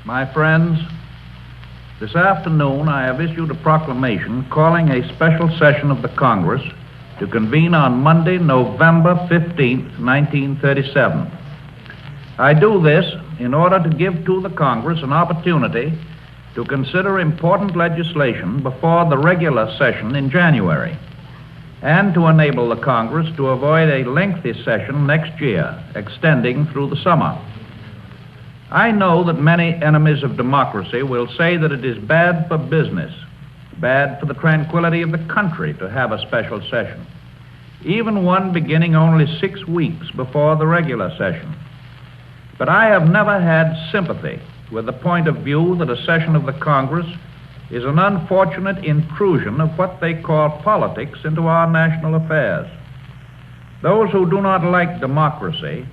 My friends, this afternoon I have issued a proclamation calling a special session of the Congress to convene on Monday, November 15th, 1937. I do this in order to give to the Congress an opportunity to consider important legislation before the regular session in January, and to enable the Congress to avoid a lengthy session next year, extending through the summer. I know that many enemies of democracy will say that it is bad for business, bad for the tranquility of the country to have a special session, even one beginning only 6 weeks before the regular session. But I have never had sympathy with the point of view that a session of the Congress is an unfortunate intrusion of what they call politics into our national affairs. Those who do not like democracy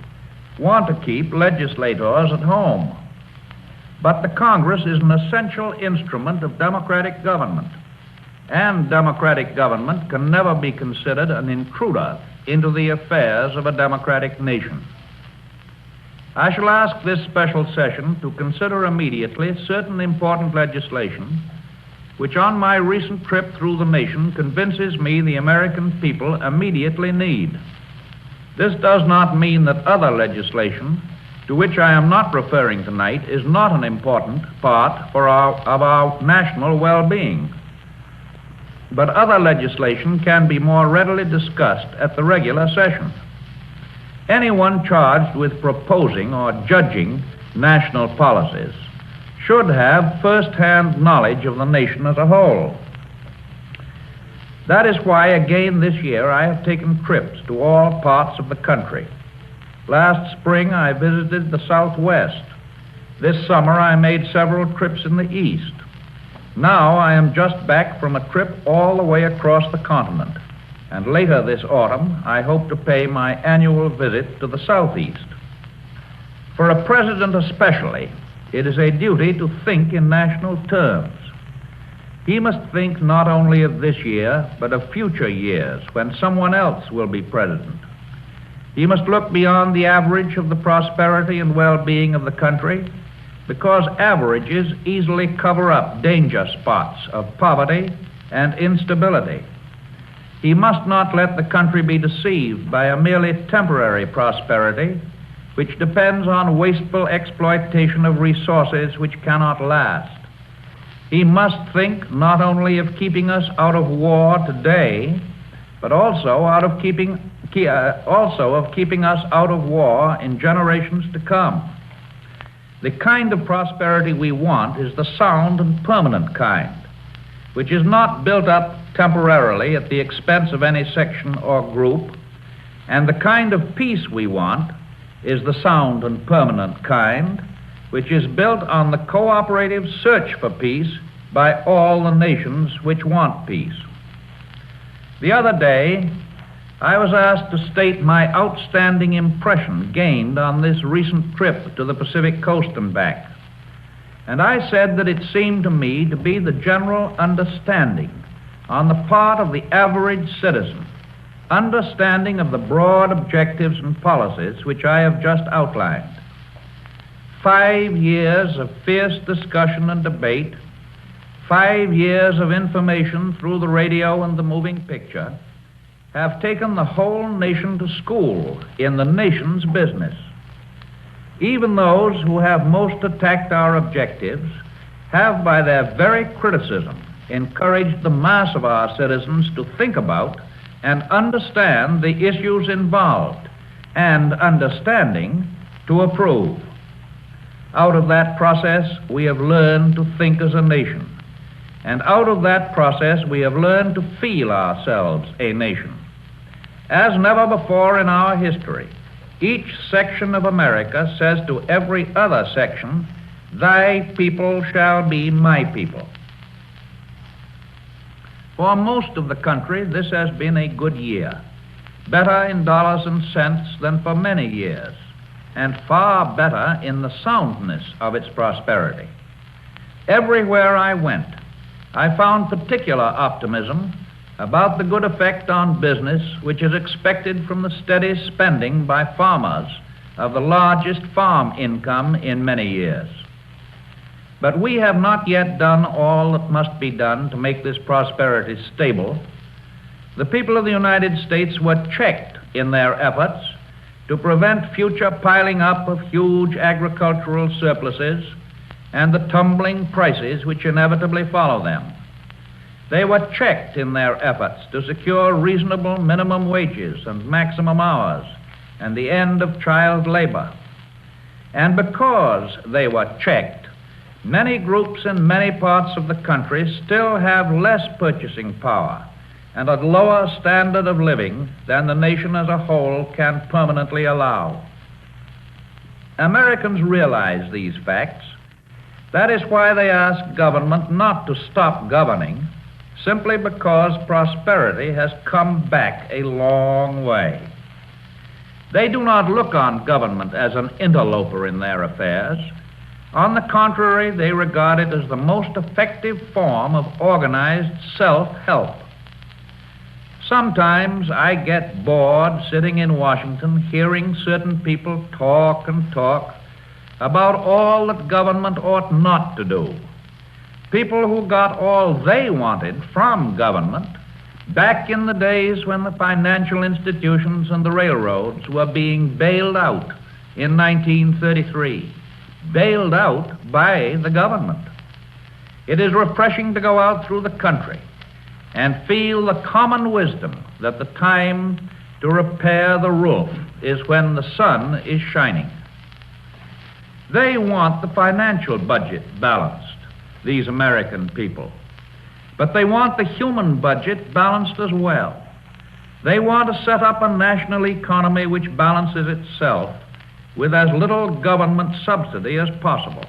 want to keep legislators at home. But the Congress is an essential instrument of democratic government, and democratic government can never be considered an intruder into the affairs of a democratic nation. I shall ask this special session to consider immediately certain important legislation which on my recent trip through the nation convinces me the American people immediately need. This does not mean that other legislation, to which I am not referring tonight, is not an important part of our national well-being. But other legislation can be more readily discussed at the regular session. Anyone charged with proposing or judging national policies should have first-hand knowledge of the nation as a whole. That is why, again this year, I have taken trips to all parts of the country. Last spring, I visited the Southwest. This summer, I made several trips in the East. Now, I am just back from a trip all the way across the continent. And later this autumn, I hope to pay my annual visit to the Southeast. For a president especially, it is a duty to think in national terms. He must think not only of this year, but of future years when someone else will be president. He must look beyond the average of the prosperity and well-being of the country, because averages easily cover up danger spots of poverty and instability. He must not let the country be deceived by a merely temporary prosperity, which depends on wasteful exploitation of resources which cannot last. He must think not only of keeping us out of war today, but also of keeping us out of war in generations to come. The kind of prosperity we want is the sound and permanent kind, which is not built up temporarily at the expense of any section or group, and the kind of peace we want is the sound and permanent kind, which is built on the cooperative search for peace by all the nations which want peace. The other day, I was asked to state my outstanding impression gained on this recent trip to the Pacific Coast and back. And I said that it seemed to me to be the general understanding on the part of the average citizen, understanding of the broad objectives and policies which I have just outlined. 5 years of fierce discussion and debate, 5 years of information through the radio and the moving picture have taken the whole nation to school in the nation's business. Even those who have most attacked our objectives have, by their very criticism, encouraged the mass of our citizens to think about and understand the issues involved, and understanding, to approve. Out of that process, we have learned to think as a nation, and out of that process, we have learned to feel ourselves a nation. As never before in our history, each section of America says to every other section, "Thy people shall be my people." For most of the country, this has been a good year, better in dollars and cents than for many years, and far better in the soundness of its prosperity. Everywhere I went, I found particular optimism about the good effect on business which is expected from the steady spending by farmers of the largest farm income in many years. But we have not yet done all that must be done to make this prosperity stable. The people of the United States were checked in their efforts to prevent future piling up of huge agricultural surpluses and the tumbling prices which inevitably follow them. They were checked in their efforts to secure reasonable minimum wages and maximum hours and the end of child labor. And because they were checked, many groups in many parts of the country still have less purchasing power and a lower standard of living than the nation as a whole can permanently allow. Americans realize these facts. That is why they ask government not to stop governing, simply because prosperity has come back a long way. They do not look on government as an interloper in their affairs. On the contrary, they regard it as the most effective form of organized self-help. Sometimes I get bored sitting in Washington hearing certain people talk and talk about all that government ought not to do. People who got all they wanted from government back in the days when the financial institutions and the railroads were being bailed out in 1933. Bailed out by the government. It is refreshing to go out through the country and feel the common wisdom that the time to repair the roof is when the sun is shining. They want the financial budget balanced, these American people, but they want the human budget balanced as well. They want to set up a national economy which balances itself with as little government subsidy as possible,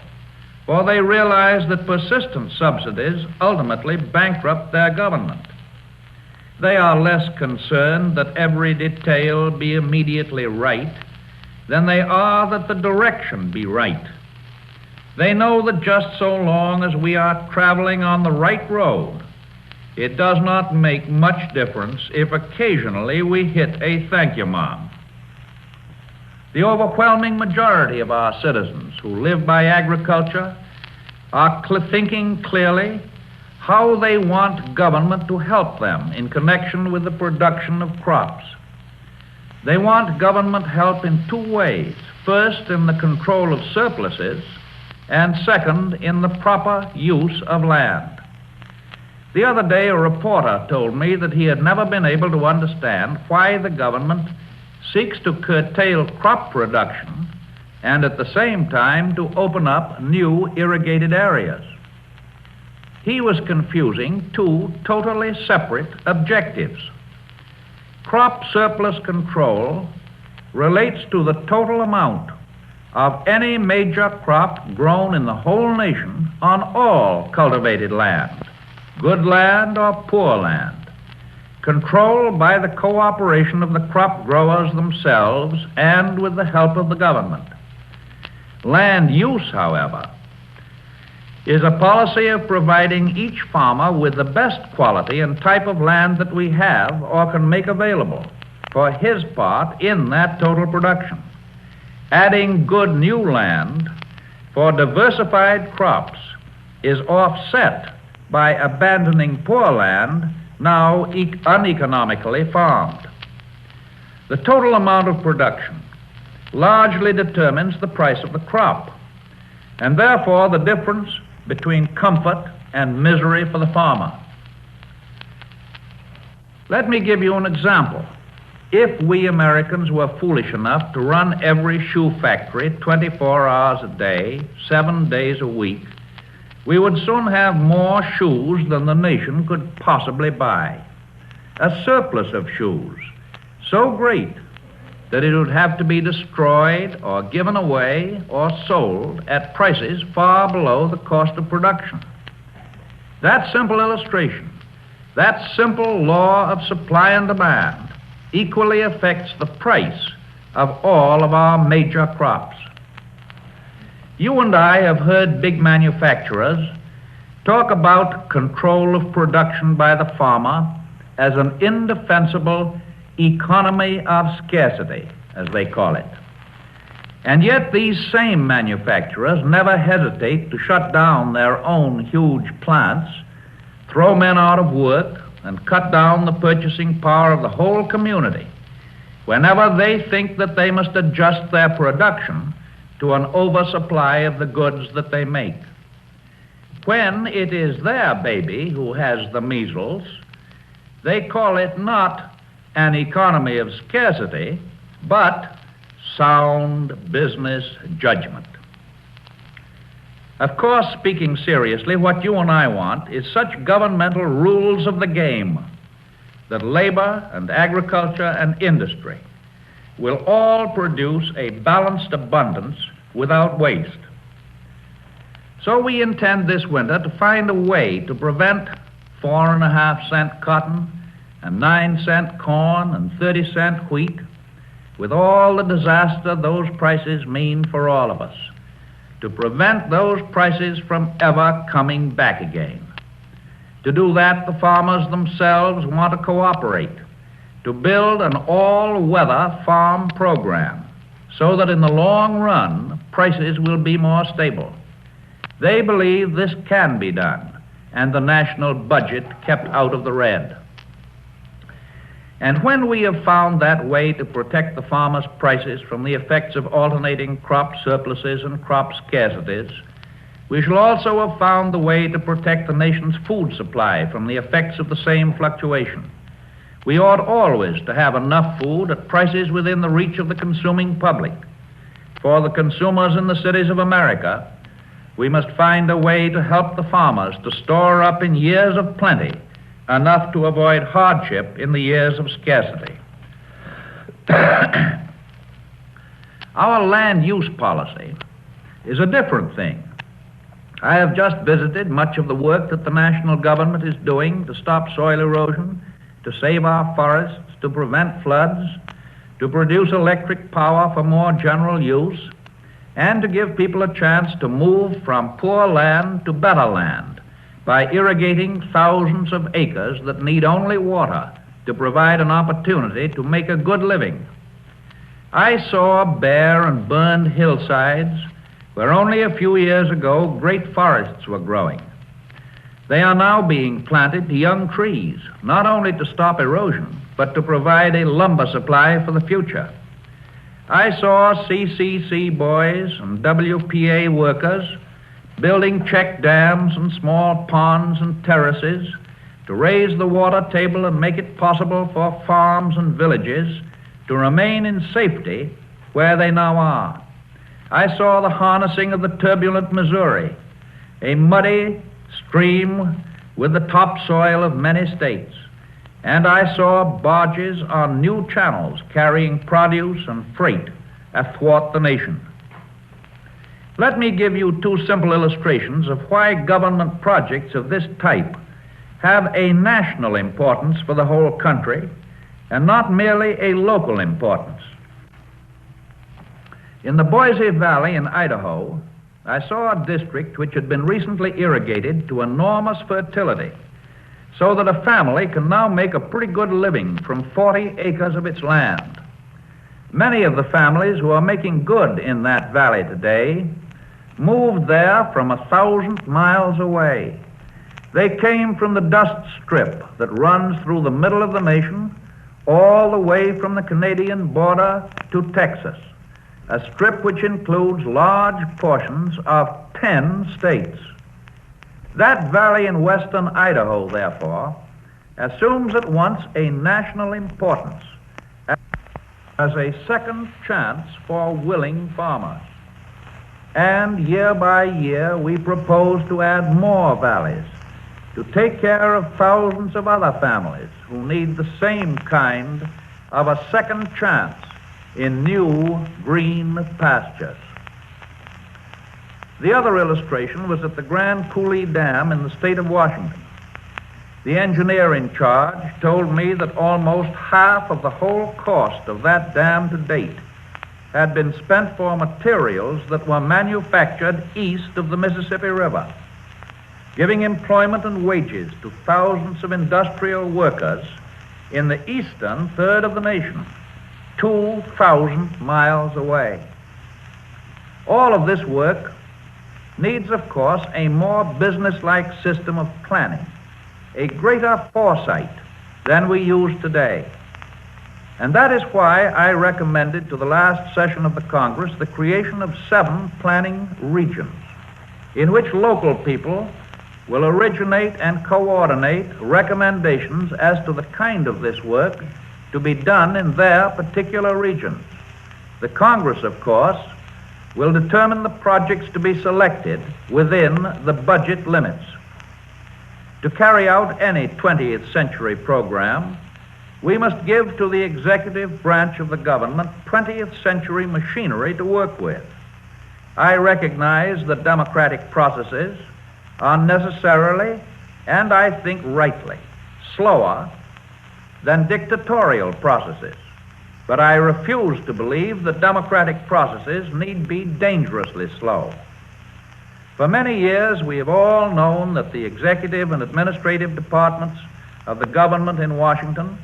for they realize that persistent subsidies ultimately bankrupt their government. They are less concerned that every detail be immediately right than they are that the direction be right. They know that just so long as we are traveling on the right road, it does not make much difference if occasionally we hit a thank you, Mom. The overwhelming majority of our citizens who live by agriculture are thinking clearly how they want government to help them in connection with the production of crops. They want government help in two ways. First, in the control of surpluses, and second, in the proper use of land. The other day, a reporter told me that he had never been able to understand why the government seeks to curtail crop production and at the same time to open up new irrigated areas. He was confusing two totally separate objectives. Crop surplus control relates to the total amount of any major crop grown in the whole nation on all cultivated land, good land or poor land, controlled by the cooperation of the crop growers themselves and with the help of the government. Land use, however, is a policy of providing each farmer with the best quality and type of land that we have or can make available for his part in that total production. Adding good new land for diversified crops is offset by abandoning poor land now uneconomically farmed. The total amount of production largely determines the price of the crop, and therefore the difference between comfort and misery for the farmer. Let me give you an example. If we Americans were foolish enough to run every shoe factory 24 hours a day, 7 days a week, we would soon have more shoes than the nation could possibly buy. A surplus of shoes, so great that it would have to be destroyed or given away or sold at prices far below the cost of production. That simple illustration, that simple law of supply and demand, equally affects the price of all of our major crops. You and I have heard big manufacturers talk about control of production by the farmer as an indefensible economy of scarcity, as they call it. And yet these same manufacturers never hesitate to shut down their own huge plants, throw men out of work, and cut down the purchasing power of the whole community whenever they think that they must adjust their production to an oversupply of the goods that they make. When it is their baby who has the measles, they call it not an economy of scarcity, but sound business judgment. Of course, speaking seriously, what you and I want is such governmental rules of the game that labor and agriculture and industry will all produce a balanced abundance without waste. So we intend this winter to find a way to prevent 4.5-cent cotton and 9-cent corn and 30-cent wheat, with all the disaster those prices mean for all of us, to prevent those prices from ever coming back again. To do that, the farmers themselves want to cooperate, to build an all-weather farm program so that in the long run, prices will be more stable. They believe this can be done, and the national budget kept out of the red. And when we have found that way to protect the farmers' prices from the effects of alternating crop surpluses and crop scarcities, we shall also have found the way to protect the nation's food supply from the effects of the same fluctuation. We ought always to have enough food at prices within the reach of the consuming public. For the consumers in the cities of America, we must find a way to help the farmers to store up in years of plenty enough to avoid hardship in the years of scarcity. Our land use policy is a different thing. I have just visited much of the work that the national government is doing to stop soil erosion, to save our forests, to prevent floods, to produce electric power for more general use, and to give people a chance to move from poor land to better land by irrigating thousands of acres that need only water to provide an opportunity to make a good living. I saw bare and burned hillsides where only a few years ago great forests were growing. They are now being planted to young trees, not only to stop erosion, but to provide a lumber supply for the future. I saw CCC boys and WPA workers building check dams and small ponds and terraces to raise the water table and make it possible for farms and villages to remain in safety where they now are. I saw the harnessing of the turbulent Missouri, a muddy stream with the topsoil of many states, and I saw barges on new channels carrying produce and freight athwart the nation. Let me give you two simple illustrations of why government projects of this type have a national importance for the whole country and not merely a local importance. In the Boise Valley in Idaho, I saw a district which had been recently irrigated to enormous fertility, so that a family can now make a pretty good living from 40 acres of its land. Many of the families who are making good in that valley today moved there from 1,000 miles away. They came from the dust strip that runs through the middle of the nation all the way from the Canadian border to Texas, a strip which includes large portions of 10 states. That valley in western Idaho, therefore, assumes at once a national importance as a second chance for willing farmers. And year by year, we propose to add more valleys to take care of thousands of other families who need the same kind of a second chance in new green pastures. The other illustration was at the Grand Coulee Dam in the state of Washington. The engineer in charge told me that almost half of the whole cost of that dam to date had been spent for materials that were manufactured east of the Mississippi River, giving employment and wages to thousands of industrial workers in the eastern third of the nation, 2,000 miles away. All of this work needs, of course, a more business-like system of planning, a greater foresight than we use today. And that is why I recommended to the last session of the Congress the creation of 7 planning regions in which local people will originate and coordinate recommendations as to the kind of this work to be done in their particular regions. The Congress, of course, will determine the projects to be selected within the budget limits. To carry out any 20th century program, we must give to the executive branch of the government 20th century machinery to work with. I recognize that democratic processes are necessarily, and I think rightly, slower than dictatorial processes. But I refuse to believe that democratic processes need be dangerously slow. For many years, we have all known that the executive and administrative departments of the government in Washington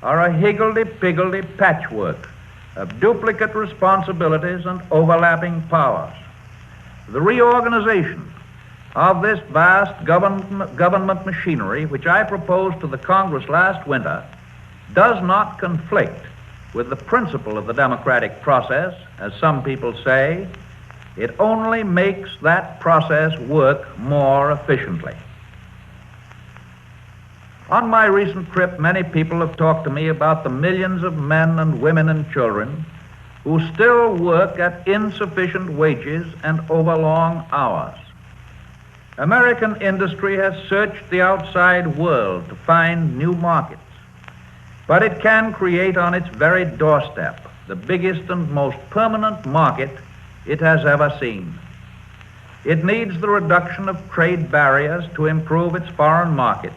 are a higgledy-piggledy patchwork of duplicate responsibilities and overlapping powers. The reorganization of this vast government machinery, which I proposed to the Congress last winter, does not conflict with the principle of the democratic process, as some people say. It only makes that process work more efficiently. On my recent trip, many people have talked to me about the millions of men and women and children who still work at insufficient wages and overlong hours. American industry has searched the outside world to find new markets, but it can create on its very doorstep the biggest and most permanent market it has ever seen. It needs the reduction of trade barriers to improve its foreign markets,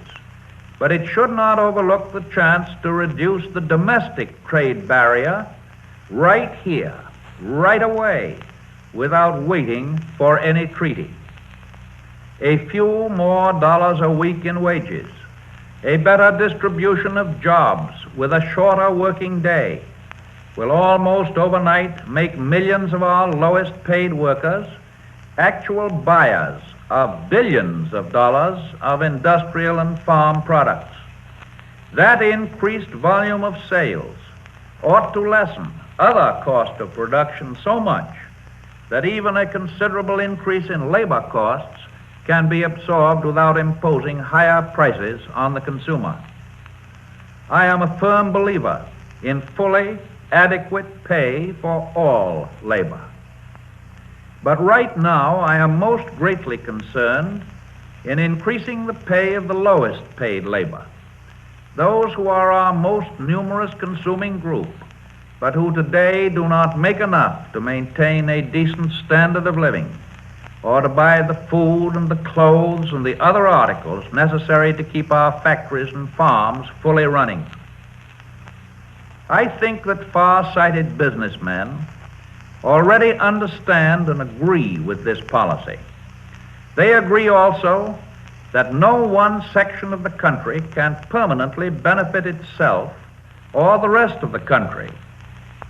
but it should not overlook the chance to reduce the domestic trade barrier right here, right away, without waiting for any treaty. A few more dollars a week in wages, a better distribution of jobs with a shorter working day will almost overnight make millions of our lowest paid workers actual buyers of billions of dollars of industrial and farm products. That increased volume of sales ought to lessen other cost of production so much that even a considerable increase in labor costs can be absorbed without imposing higher prices on the consumer. I am a firm believer in fully adequate pay for all labor. But right now, I am most greatly concerned in increasing the pay of the lowest paid labor, those who are our most numerous consuming group, but who today do not make enough to maintain a decent standard of living or to buy the food and the clothes and the other articles necessary to keep our factories and farms fully running. I think that far-sighted businessmen already understand and agree with this policy. They agree also that no one section of the country can permanently benefit itself or the rest of the country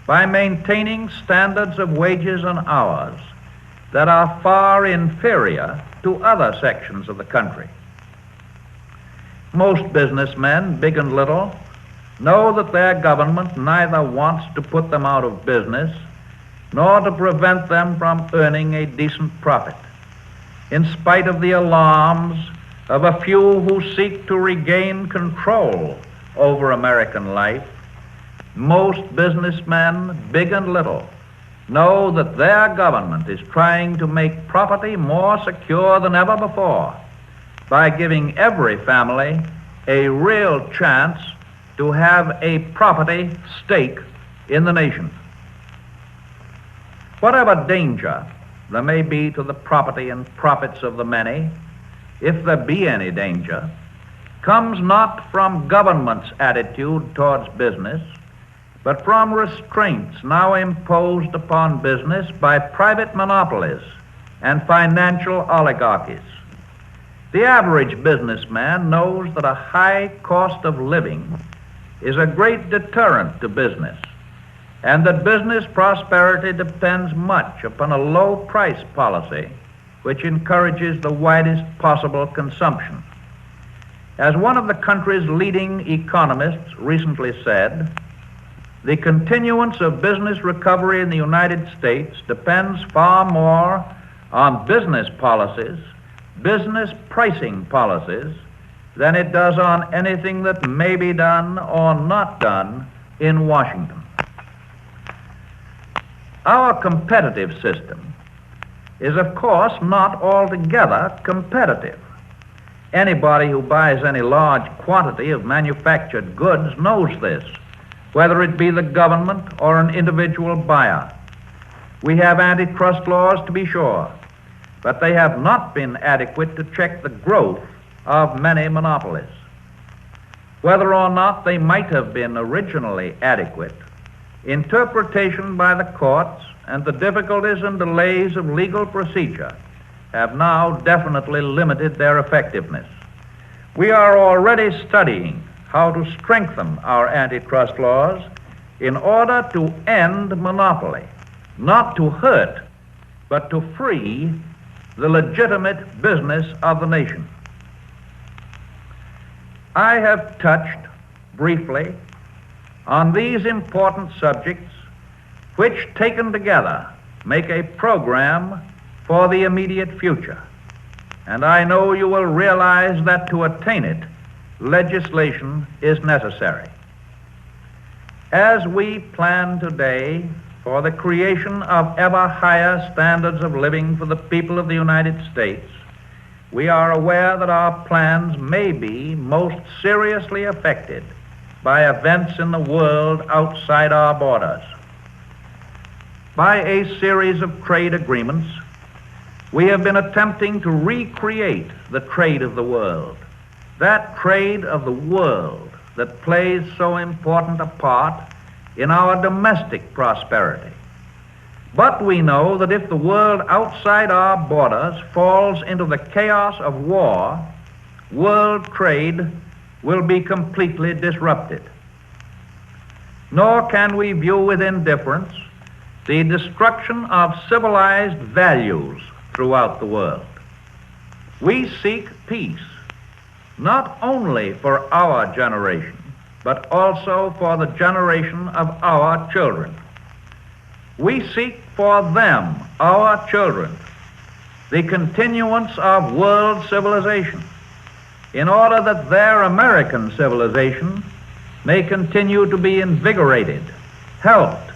by maintaining standards of wages and hours that are far inferior to other sections of the country. Most businessmen, big and little, know that their government neither wants to put them out of business nor to prevent them from earning a decent profit, in spite of the alarms of a few who seek to regain control over American life. Most businessmen, big and little, know that their government is trying to make property more secure than ever before by giving every family a real chance to have a property stake in the nation. Whatever danger there may be to the property and profits of the many, if there be any danger, comes not from government's attitude towards business, but from restraints now imposed upon business by private monopolies and financial oligarchies. The average businessman knows that a high cost of living is a great deterrent to business, and that business prosperity depends much upon a low-price policy which encourages the widest possible consumption. As one of the country's leading economists recently said, the continuance of business recovery in the United States depends far more on business policies, business pricing policies, than it does on anything that may be done or not done in Washington. Our competitive system is, of course, not altogether competitive. Anybody who buys any large quantity of manufactured goods knows this, whether it be the government or an individual buyer. We have antitrust laws, to be sure, but they have not been adequate to check the growth of many monopolies. Whether or not they might have been originally adequate, interpretation by the courts and the difficulties and delays of legal procedure have now definitely limited their effectiveness. We are already studying how to strengthen our antitrust laws in order to end monopoly, not to hurt, but to free the legitimate business of the nation. I have touched briefly on these important subjects, which taken together make a program for the immediate future, and I know you will realize that to attain it, legislation is necessary. As we plan today for the creation of ever higher standards of living for the people of the United States, we are aware that our plans may be most seriously affected by events in the world outside our borders. By a series of trade agreements, we have been attempting to recreate the trade of the world, that trade of the world that plays so important a part in our domestic prosperity. But we know that if the world outside our borders falls into the chaos of war, world trade will be completely disrupted. Nor can we view with indifference the destruction of civilized values throughout the world. We seek peace, not only for our generation, but also for the generation of our children. We seek for them, our children, the continuance of world civilization, in order that their American civilization may continue to be invigorated, helped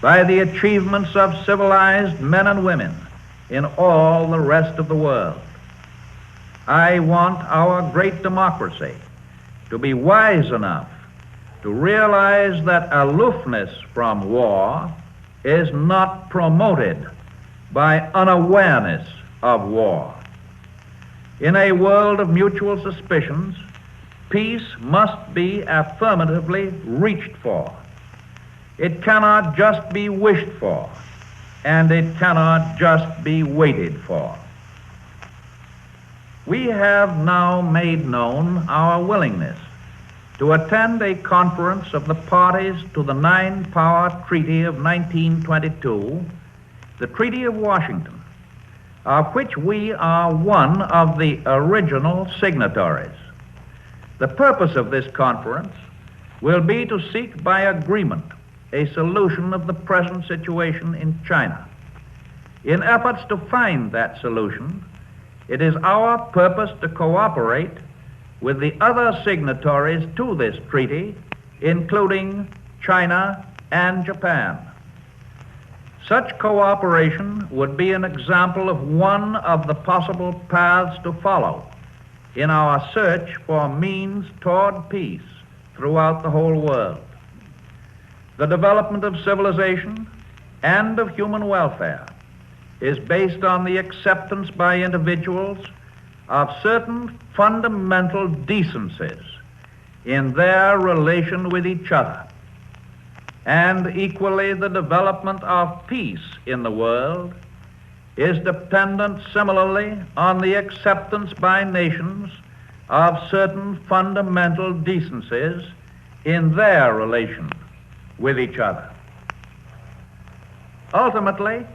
by the achievements of civilized men and women in all the rest of the world. I want our great democracy to be wise enough to realize that aloofness from war is not promoted by unawareness of war. In a world of mutual suspicions, peace must be affirmatively reached for. It cannot just be wished for, and it cannot just be waited for. We have now made known our willingness to attend a conference of the parties to the Nine-Power Treaty of 1922, the Treaty of Washington, of which we are one of the original signatories. The purpose of this conference will be to seek by agreement a solution of the present situation in China. In efforts to find that solution, it is our purpose to cooperate with the other signatories to this treaty, including China and Japan. Such cooperation would be an example of one of the possible paths to follow in our search for means toward peace throughout the whole world. The development of civilization and of human welfare is based on the acceptance by individuals of certain fundamental decencies in their relation with each other. And equally, the development of peace in the world is dependent similarly on the acceptance by nations of certain fundamental decencies in their relation with each other. Ultimately,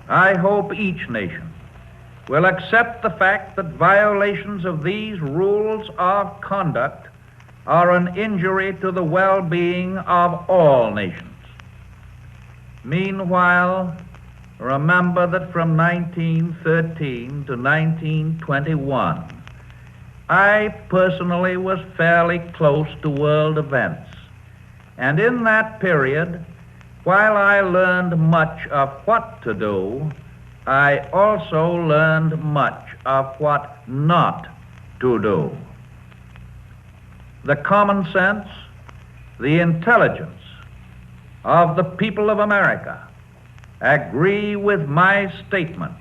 I hope each nation will accept the fact that violations of these rules of conduct are an injury to the well-being of all nations. Meanwhile, remember that from 1913 to 1921, I personally was fairly close to world events. And in that period, while I learned much of what to do, I also learned much of what not to do. The common sense, the intelligence of the people of America agree with my statement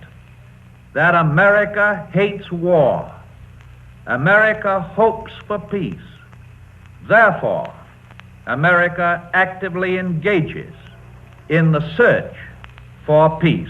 that America hates war. America hopes for peace. Therefore, America actively engages in the search for peace.